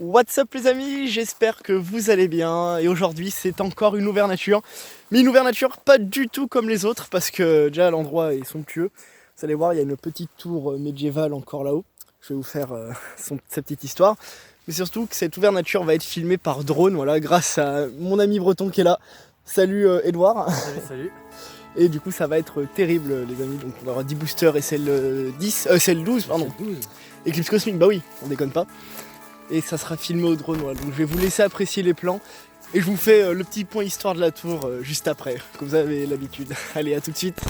What's up les amis, j'espère que vous allez bien et aujourd'hui c'est encore une ouverture, mais une ouverture pas du tout comme les autres parce que déjà l'endroit est somptueux. Vous allez voir, il y a une petite tour médiévale encore là-haut. Je vais vous faire sa petite histoire, mais surtout que cette ouverture va être filmée par drone, voilà, grâce à mon ami breton qui est là. Salut Edouard. Salut. Et du coup ça va être terrible les amis, donc on va avoir 10 boosters et c'est le 12 pardon. 12. Eclipse cosmique, bah oui, on déconne pas. Et ça sera filmé au drone, voilà. Donc je vais vous laisser apprécier les plans et je vous fais le petit point histoire de la tour juste après, comme vous avez l'habitude. Allez, à tout de suite.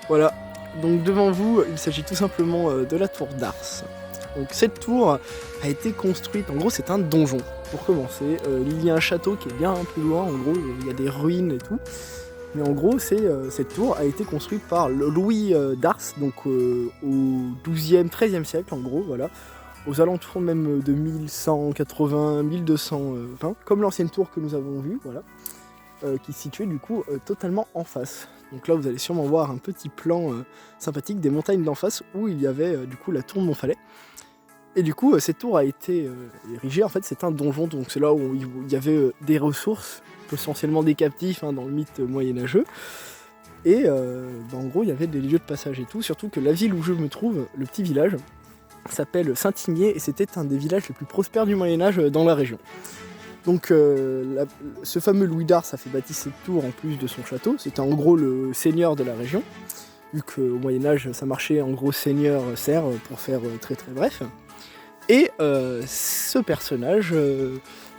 Voilà, donc devant vous, il s'agit tout simplement de la tour d'Ars. Donc cette tour a été construite, en gros c'est un donjon, pour commencer. Il y a un château qui est bien plus loin, en gros il y a des ruines et tout. Mais en gros, cette tour a été construite par Louis d'Ars, donc au 12e, 13e siècle en gros, voilà. Aux alentours même de 1180, 1220, comme l'ancienne tour que nous avons vue, voilà. Qui se situait du coup totalement en face. Donc là vous allez sûrement voir un petit plan sympathique des montagnes d'en face où il y avait du coup la tour de Montfalais. Et du coup cette tour a été érigée, en fait c'est un donjon, donc c'est là où il y avait des ressources, potentiellement des captifs dans le mythe moyenâgeux. Et en gros il y avait des lieux de passage et tout, surtout que la ville où je me trouve, le petit village, s'appelle Saint-Igné et c'était un des villages les plus prospères du Moyen-Âge dans la région. Donc ce fameux Louis d'Ars a fait bâtir cette tour en plus de son château. C'était en gros le seigneur de la région, vu qu'au Moyen-Âge ça marchait en gros seigneur-serf pour faire très très bref. Et ce personnage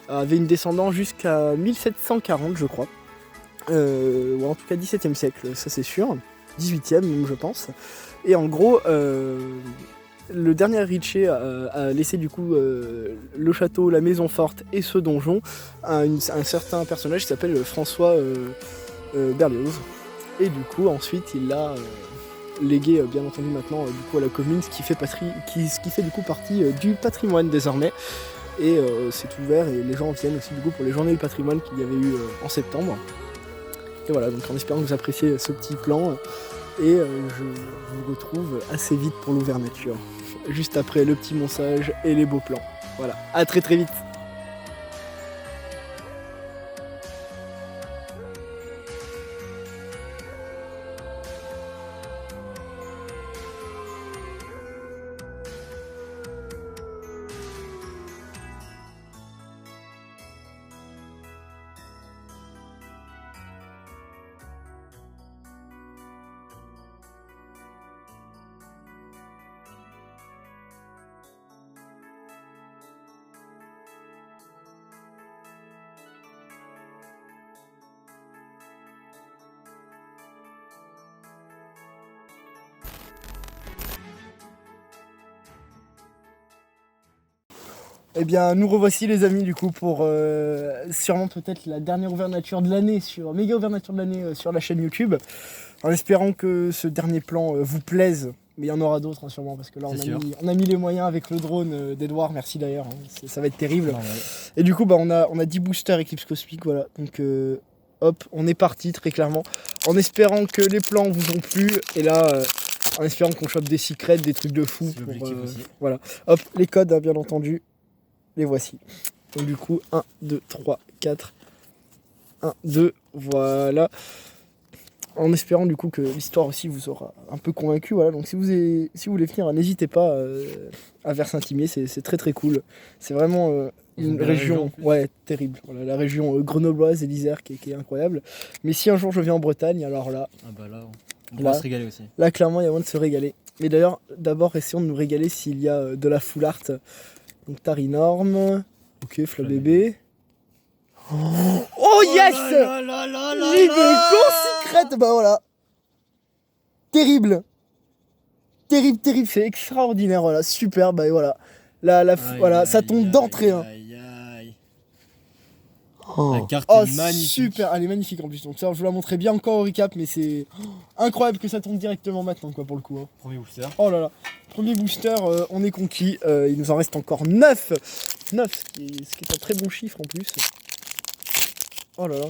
avait une descendance jusqu'à 1740 je crois, ou en tout cas 17e siècle, ça c'est sûr, 18e même je pense. Et en gros le dernier Richer a laissé du coup le château, la maison forte et ce donjon à un certain personnage qui s'appelle François Berlioz. Et du coup ensuite il l'a légué bien entendu maintenant du coup à la commune, ce qui fait du coup partie du patrimoine désormais. Et c'est ouvert et les gens viennent aussi du coup pour les journées du patrimoine qu'il y avait eu en septembre. Et voilà, donc en espérant que vous appréciez ce petit plan. Et je vous retrouve assez vite pour l'ouverture, juste après le petit montage et les beaux plans. Voilà, à très très vite. Eh bien, nous revoici les amis du coup pour sûrement peut-être la dernière ouverture de l'année, méga ouverture de l'année sur la chaîne YouTube. En espérant que ce dernier plan vous plaise, mais il y en aura d'autres sûrement parce que là on a mis les moyens avec le drone d'Edouard, merci d'ailleurs, ça va être terrible. Et du coup on a 10 boosters Eclipse cosmique, voilà, donc hop, on est parti très clairement, en espérant que les plans vous ont plu, et là en espérant qu'on chope des secrets, des trucs de fou. Voilà, hop, les codes bien entendu. Les voici. Donc du coup, 1, 2, 3, 4. 1, 2, voilà. En espérant du coup que l'histoire aussi vous aura un peu convaincu. Voilà, donc si vous voulez venir, n'hésitez pas à Vers-Saint-Imier, c'est très très cool. C'est vraiment une belle région, en plus. ouais, terrible. Voilà, la région grenobloise et l'Isère qui est incroyable. Mais si un jour je viens en Bretagne, alors là, Ah bah là, on Là. pourra se régaler aussi. là clairement il y a moyen de se régaler. Mais d'ailleurs, d'abord essayons de nous régaler s'il y a de la full art. Donc Tarinorm, ok, Flabébé. Oh yes! L'Ibegon secrète, bah voilà. Terrible. Terrible, terrible, c'est extraordinaire, voilà, super, bah voilà. Voilà, ça tombe d'entrée. Hein. Aïe, aïe. Oh, La carte oh, est magnifique. super, elle est magnifique en plus. Donc ça, je vous la montrerai bien encore au recap, mais c'est incroyable que ça tombe directement maintenant, quoi, pour le coup. Hein. Premier booster. Oh là là, premier booster, on est conquis. Il nous en reste encore 9. 9, ce qui est un très bon chiffre en plus. Oh là là.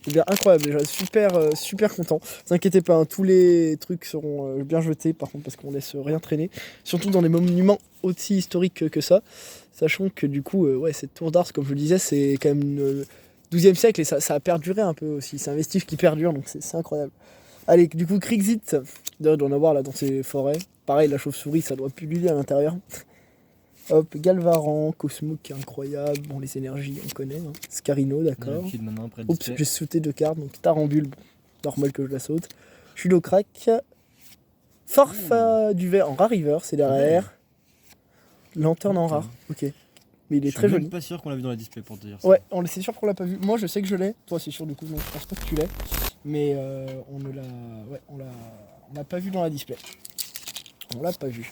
C'est bien incroyable déjà, super content. Ne vous inquiétez pas, hein, tous les trucs seront bien jetés par contre parce qu'on laisse rien traîner. Surtout dans des monuments aussi historiques que ça. Sachant que du coup, ouais, cette tour d'Ars, comme je le disais, c'est quand même le 12e siècle et ça a perduré un peu aussi. C'est un vestige qui perdure, donc c'est incroyable. Allez, du coup, Krixit, d'ailleurs, on doit en avoir là dans ces forêts. Pareil, la chauve-souris, ça doit pulluler à l'intérieur. Hop, Galvaran, Cosmo qui est incroyable. Bon, les énergies, on connaît. Hein. Scarino, d'accord. Oups, j'ai sauté 2 cartes. Donc Tarambule, bon, normal que je la saute. Julocrack. Forf du verre en rare river, c'est derrière. Lanterne en rare, ok. Mais il est très joli. Je suis pas sûr qu'on l'a vu dans la display pour te dire ça. Ouais, c'est sûr qu'on l'a pas vu. Moi, je sais que je l'ai. Toi, c'est sûr du coup, donc je pense pas que tu l'aies. Mais on ne l'a, ouais, on l'a pas vu dans la display. On l'a pas vu.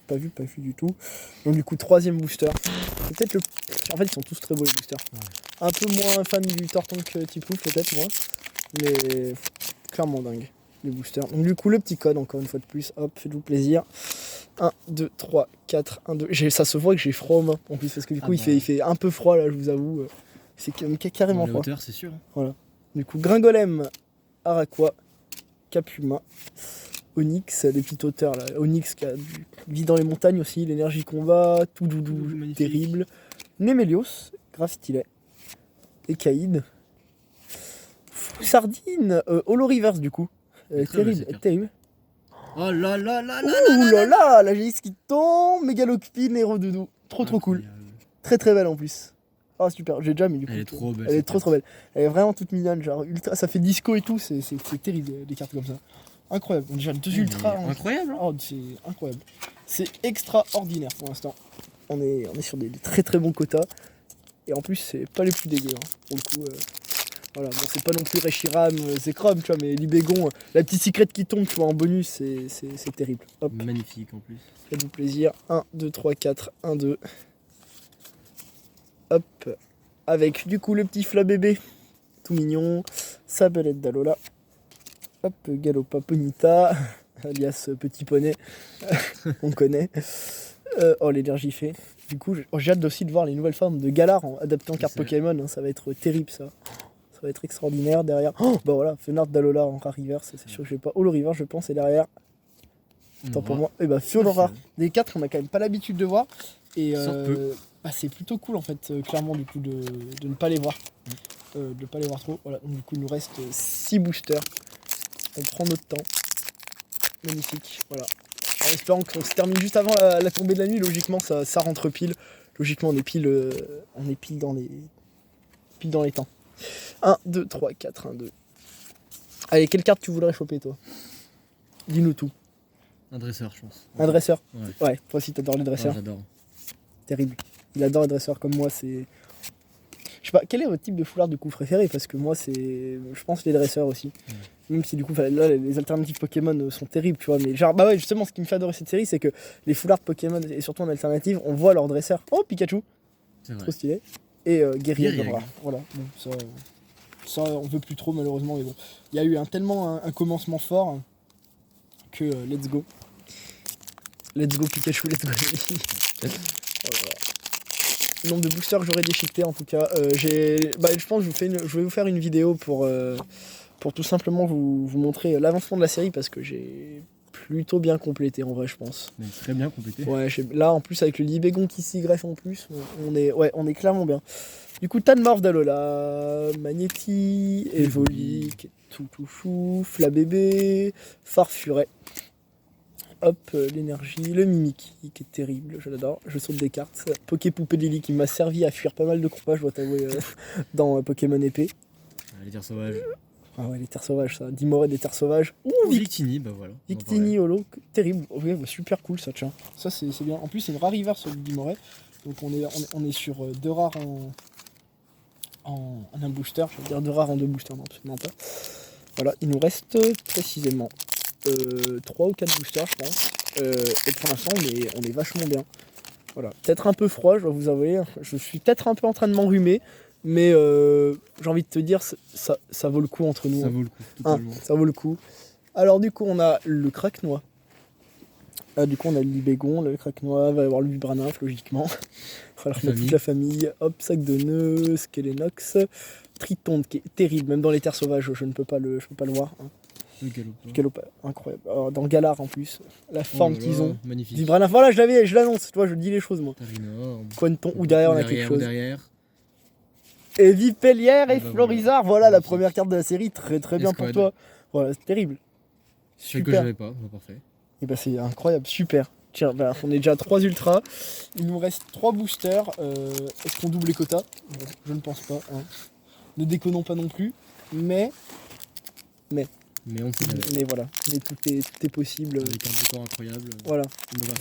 Pas vu du tout. Donc du coup, 3e booster. C'est peut-être le. En fait, ils sont tous très beaux les boosters. Ouais. Un peu moins fan du Tortank type Louf, peut-être moi. Mais clairement dingue, les boosters. Donc du coup, le petit code, encore une fois de plus. Hop, faites-vous plaisir. 1, 2, 3, 4, 1, 2. Ça se voit que j'ai froid aux mains en plus, parce que du coup, il fait un peu froid là, je vous avoue. C'est carrément froid. Hauteur, c'est sûr. Voilà. Du coup, Gringolem, Araqua, Capuma. Onyx, les petites hauteurs là. Onyx qui vit dans les montagnes aussi, l'énergie combat, tout doudou, magnifique. terrible. Némélios, grave stylé. Ekaïd. Sardine, Holo Reverse du coup. Terrible. Oh là là là là Ouh là là, la GX qui tombe, Mégalocpine et Rodoudou. Trop cool. Très belle en plus. Ah super, j'ai déjà mis du coup. Elle est trop belle. Elle est trop belle. Elle est vraiment toute mignonne, genre ultra, ça fait disco et tout, c'est terrible des cartes comme ça. Incroyable, on a déjà 2 ultras. Incroyable. Hein. Oh, c'est incroyable. C'est extraordinaire pour l'instant. On est sur des très bons quotas. Et en plus, c'est pas les plus dégueux. Hein. Pour le coup, voilà. Bon, c'est pas non plus Reshiram, Zekrom, tu vois, mais l'Ibegon, la petite secrète qui tombe, tu vois, en bonus, c'est terrible. Hop. Magnifique en plus. Faites-vous plaisir. 1, 2, 3, 4, 1, 2. Hop. Avec du coup le petit Flabébé. Tout mignon. Sabelette d'Alola. Hop, Galopa Ponita, alias Petit Poney, on connaît. Oh, l'énergie fait. Du coup, j'ai hâte aussi de voir les nouvelles formes de Galar adaptées en carte Pokémon. Hein, ça va être terrible, ça. Ça va être extraordinaire. Derrière, oh, bah voilà, Fenard d'Alola en rare reverse. C'est sûr que je vais pas. Holo River, je pense, et derrière. Attends pour moi. Et bah, Fiolora. Des 4 qu'on a quand même pas l'habitude de voir. Et bah, c'est plutôt cool en fait, clairement, du coup, de ne pas les voir. De pas les voir trop. Voilà, donc du coup, il nous reste 6 boosters. On prend notre temps. Magnifique, voilà. En espérant qu'on se termine juste avant la tombée de la nuit, logiquement ça rentre pile. Logiquement on est pile dans les temps. 1, 2, 3, 4, 1, 2. Allez, quelle carte tu voudrais choper toi? Dis-nous tout. Un dresseur, je pense. Un dresseur? Ouais, toi aussi t'adores les dresseurs. Ouais, j'adore. Terrible. Il adore les dresseurs comme moi, c'est... Je sais pas, quel est votre type de foulard du coup préféré? Parce que moi je pense les dresseurs aussi. Même si du coup là les alternatives Pokémon sont terribles, tu vois, mais genre bah ouais, justement ce qui me fait adorer cette série c'est que les foulards Pokémon et surtout en alternative on voit leurs dresseurs. Oh, Pikachu, trop stylé. Et Guerrier, voilà. Bon, ça on veut plus trop malheureusement, mais bon, il y a eu tellement un commencement fort que let's go Pikachu, let's go. Voilà. Le nombre de boosters que j'aurais déchiqueté en tout cas, je pense que je vais vous faire une vidéo pour tout simplement vous montrer l'avancement de la série parce que j'ai plutôt bien complété en vrai, je pense. Même très bien complété. Ouais, là en plus avec le Libégon qui s'y greffe en plus, on est clairement bien. Du coup, Tanmorph d'Alola, Magnéti, Evoli, tout chou, Flabébé, Farfuret. Hop, l'énergie, le Mimikyu qui est terrible, je l'adore, je saute des cartes. Poképoupée Lily qui m'a servi à fuir pas mal de combats, je dois t'avouer, dans Pokémon épée. Les terres sauvages. Ah ouais, les terres sauvages, ça. Dimoré des terres sauvages. Ouh, Victini, bah voilà. Victini, Holo, terrible. Ok, bah, super cool ça, tiens. Ça, c'est bien. En plus, c'est une rare reverse du Dimoré. Donc, on est sur 2 rares en un booster. Je veux dire 2 rares en 2 boosters, non, absolument pas. Voilà, il nous reste précisément 3 ou 4 boosters, je pense. Et pour l'instant, on est vachement bien. Voilà, peut-être un peu froid, je dois vous avouer. Je suis peut-être un peu en train de m'enrhumer. Mais j'ai envie de te dire, ça vaut le coup entre nous. Ça vaut le coup, totalement. Ça vaut le coup. Alors du coup, on a le Craquenois. Du coup, on a le Libégon, le Craquenois, va y avoir le Vibrannymph, logiquement. Alors, on a toute la famille. Hop, sac de nœuds, Skelenox, Tritonde, qui est terrible. Même dans les terres sauvages, je ne peux pas le voir. Hein. Le Galopin, incroyable. Alors, dans Galar, en plus, la forme qu'ils ont. Magnifique. Vibrannymph, voilà, je l'annonce. Tu vois, je dis les choses, moi. Tarinor. Quanton, ou derrière, on a quelque chose. Derrière. Et Vipellière et bah Florizard, voilà la première carte de la série, très très bien pour toi. Voilà, c'est terrible. Celle que Super. j'avais pas, bah, parfait. Et bah c'est incroyable, super. Tiens, bah, on est déjà à 3 ultras. Il nous reste 3 boosters. Est-ce qu'on double les quotas? Bon, je ne pense pas. Hein. Ne déconnons pas non plus. Mais on sait jamais. Mais voilà, mais tout est possible. Avec un décor incroyable. Voilà.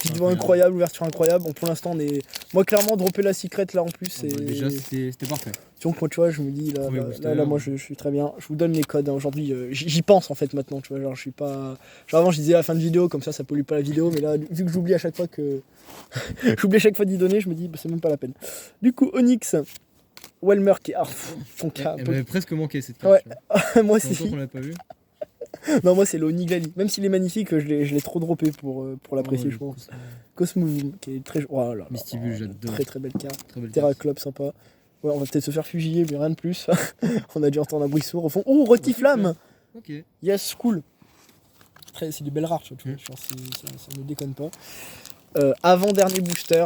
Vidéo incroyable, ouverture incroyable. Bon, pour l'instant, on est. Moi, clairement, dropper la secret là en plus, c'est. Déjà, c'était parfait. Donc, moi, tu vois, je me dis, là, moi, je suis très bien. Je vous donne les codes. Hein. Aujourd'hui, j'y pense en fait maintenant, tu vois. Genre, je suis pas. Genre, avant, je disais à la fin de vidéo, comme ça pollue pas la vidéo. Mais là, vu que j'oublie à chaque fois que. j'oublie à chaque fois d'y donner, je me dis, bah, c'est même pas la peine. Du coup, Onyx. Welmer qui est. Ah, ton cas. Elle m'avait presque manqué cette carte. Ouais, moi aussi. On l'a pas vu. Non, moi c'est le Oniglali. Même s'il est magnifique, je l'ai trop droppé pour l'apprécier, je pense. Cosmos, qui est très. Oh là, Mystibule, j'adore. Très très belle carte. Terraclope, sympa. Ouais, on va peut-être se faire fusiller, mais rien de plus. On a dû entendre un bruit sourd au fond. Oh, Rotiflamme. Ok. Yes, cool. C'est du bel rare, tu vois. Ça ne déconne pas. Avant-dernier booster.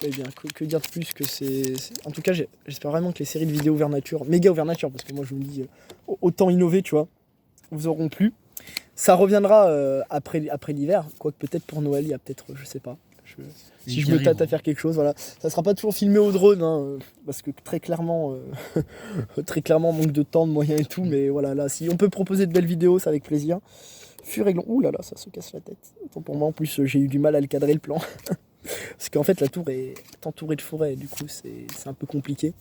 Eh bien, que dire de plus que c'est... En tout cas, j'espère vraiment que les séries de vidéos Overnature, méga Overnature, parce que moi je me dis, autant innover, tu vois, vous auront plu. Ça reviendra après l'hiver, quoique peut-être pour Noël, il y a peut-être, je sais pas. Si je me tâte à faire quelque chose, voilà. Ça sera pas toujours filmé au drone, hein, parce que très clairement, manque de temps, de moyens et tout, mais voilà, là, si on peut proposer de belles vidéos, c'est avec plaisir. Furéglon, ouh là là, ça se casse la tête. Autant pour moi, en plus, j'ai eu du mal à le cadrer le plan. Parce qu'en fait la tour est entourée de forêt, du coup c'est un peu compliqué.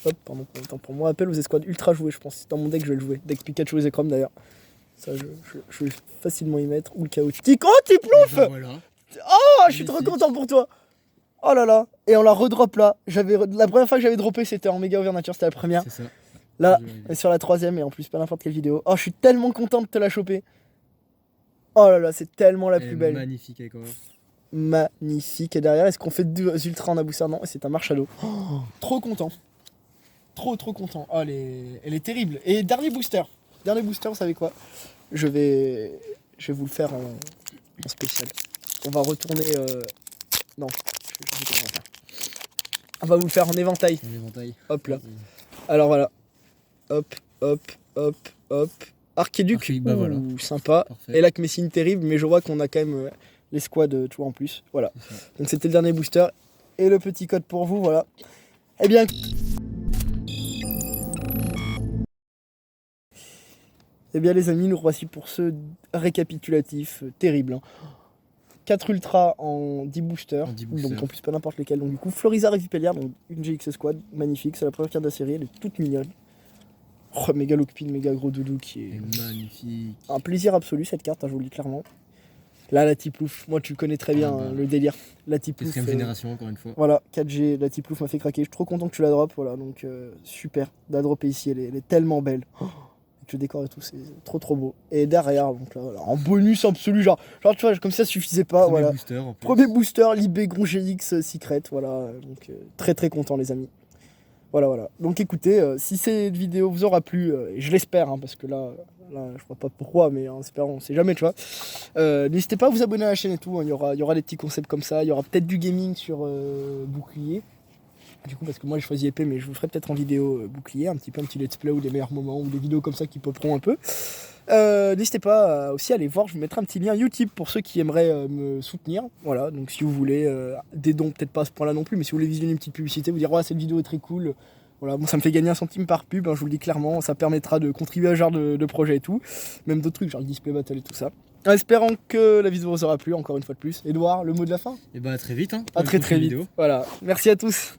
Hop, pardon, pour moi, appel aux escouades ultra jouées, je pense. Dans mon deck, je vais le jouer. Deck Pikachu et Zekrom d'ailleurs. Ça, je vais facilement y mettre. Ou le chaotique. Oh, t'es plouf voilà. Oh, je suis trop content pour toi. Oh là là. Et on la redrop là. La première fois que j'avais droppé, c'était en méga Overnature, c'était la première. C'est ça. Là, et sur la 3ème, et en plus, pas n'importe quelle vidéo. Oh, je suis tellement content de te la choper. Oh là là, c'est tellement la plus belle. Magnifique avec horreur. Magnifique. Et derrière, est-ce qu'on fait 2 ultras en aboussard? Non, c'est un Marshallot. Oh, trop content. Trop content. Oh, elle est terrible. Et dernier booster, vous savez quoi? Je vais vous le faire en spécial. On va retourner... Non, je vais pas faire. On va vous le faire en éventail. Hop là. Alors voilà. Hop. Archiduc, bah voilà. Sympa. Parfait. Et Lac Messine, terrible, mais je vois qu'on a quand même les squads, tu vois, en plus. Voilà. Donc c'était le dernier booster. Et le petit code pour vous, voilà. Eh bien... les amis, nous voici pour ce récapitulatif terrible. Hein. 4 ultras en 10 boosters. Donc en plus pas n'importe lesquels. Donc du coup, Florizard et Vipellière, donc une GX Squad, magnifique. C'est la première carte de la série, elle est toute mignonne. Oh, méga Lockpin, méga gros doudou qui est... magnifique. Un plaisir absolu cette carte, hein, je vous le dis clairement. Là, la Tiplouf, moi tu le connais très bien, le délire. La Tiplouf. 4ème génération, encore une fois. Voilà, 4G, la Tiplouf m'a fait craquer. Je suis trop content que tu la droppes, voilà, donc super. De la dropper ici, elle est tellement belle. Oh, avec le décor et tout, c'est trop beau. Et derrière, donc là, voilà, en bonus absolu, genre tu vois, comme ça suffisait pas, voilà. Premier booster, Libégon GX Secret, voilà, donc très content les amis. Voilà. Donc écoutez, si cette vidéo vous aura plu, et je l'espère, hein, parce que là, je vois pas pourquoi, mais en espérant, on sait jamais, tu vois. N'hésitez pas à vous abonner à la chaîne et tout, hein, il y aura des petits concepts comme ça, il y aura peut-être du gaming sur bouclier. Du coup, parce que moi j'ai choisi épée, mais je vous ferai peut-être en vidéo bouclier, un petit let's play ou des meilleurs moments, ou des vidéos comme ça qui poperont un peu. N'hésitez pas aussi à aller voir, je vous mettrai un petit lien YouTube pour ceux qui aimeraient me soutenir. Voilà, donc si vous voulez des dons, peut-être pas à ce point-là non plus, mais si vous voulez visionner une petite publicité, vous dire ouais, cette vidéo est très cool. Voilà, bon, ça me fait gagner 1 centime par pub, hein, je vous le dis clairement, ça permettra de contribuer à ce genre de projet et tout. Même d'autres trucs, genre le display battle et tout ça. En espérant que la vidéo vous aura plu, encore une fois de plus. Edouard, le mot de la fin? Et bah, à très vite. Hein, À pour une très prochaine vite. vidéo. Voilà, merci à tous.